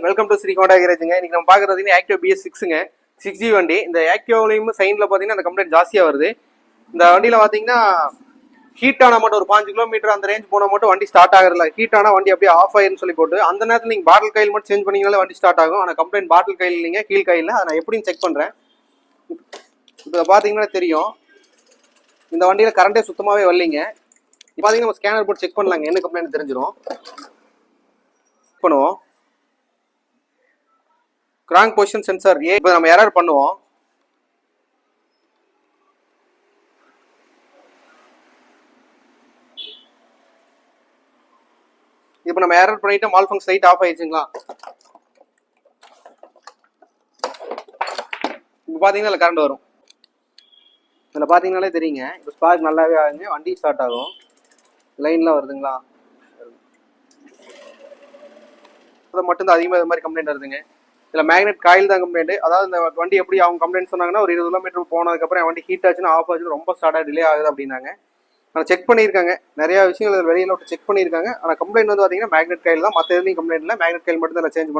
Welcome to Shri Honda கேரேஜுங்க. இன்னைக்கு நம்ம பார்க்குறது ஆக்டிவா BS6ங்க, 6G வண்டி. இந்த ஆக்டிவாலையும் சைனில் பார்த்தீங்கன்னா அந்த கம்ப்ளைண்ட் ஜாஸ்தியாக வருது. இந்த வண்டியில் பார்த்தீங்கன்னா ஹீட் ஆனால் மட்டும் ஒரு 5 கிலோமீட்டர் அந்த ரேஞ்ச் போனால் மட்டும் வண்டி ஸ்டார்ட் ஆகிறல. ஹீட் ஆனால் வண்டி அப்படியே ஆஃப் ஆயிருன்னு சொல்லி போட்டு அந்த நேரத்தில் நீங்கள் பாட்டில் கையில் மட்டும் சேஞ்ச் பண்ணிங்கனாலே வண்டி ஸ்டார்ட் ஆகும். ஆனால் கம்ப்ளைண்ட் பாட்டில் கையில் இல்லைங்க, கீழ் கையில். அதை நான் எப்படின்னு செக் பண்ணுறேன். இப்போ பார்த்தீங்கன்னா தெரியும், இந்த வண்டியில் கரண்டே சுத்தமாகவே வரலைங்க. இப்போ பார்த்தீங்கன்னா நம்ம ஸ்கேனர் போட்டு செக் பண்ணலாங்க, என்ன கம்ப்ளைண்ட் தெரிஞ்சிடும். பண்ணுவோம். கிராங்க் பொசிஷன் சென்சார் ஏ இப்போ நம்ம எரர் பண்ணுவோம். இப்போ நம்ம எரர் பண்ணிட்டு மால் ஃபங்க்ஷன் லைட் ஆஃப் ஆயிடுச்சுங்களா. இப்போ பார்த்தீங்கன்னா இதில் கரண்ட் வரும். இதில் பார்த்தீங்கன்னாலே தெரியுங்க, இப்போ ஸ்பார்க் நல்லாவே ஆகுங்க, வண்டி ஸ்டார்ட் ஆகும். லைன்லாம் வருதுங்களா, அதை மட்டும்தான் அதிகமாக இது மாதிரி கம்ப்ளைண்ட் வருதுங்க. இதில் மேக்னெட் காயில் தான் கம்ப்ளைண்ட். அதாவது இந்த வண்டி எப்படி அவங்க கம்ப்ளைண்ட் சொன்னாங்கன்னா, ஒரு 20 கிலோமீட்டர் போனதுக்கப்புறம் என் வண்டி ஹீட் ஆச்சுன்னா ஆஃப் ஆச்சுன்னு ரொம்ப ஸ்டார்ட்டாக டிலே ஆகுது அப்படின்னாங்க. ஆனால் செக் பண்ணியிருக்காங்க, நிறையா விஷயங்கள் வெளியில் விட்டு செக் பண்ணியிருக்காங்க. ஆனால் கம்ப்ளைண்ட் வந்து பார்த்தீங்கன்னா மேக்னெட் காயில் தான், மற்ற எதுலையும் கம்ப்ளைண்ட் இல்லை. மேக்னெட் காயில் மட்டும் தான் சேஞ்ச்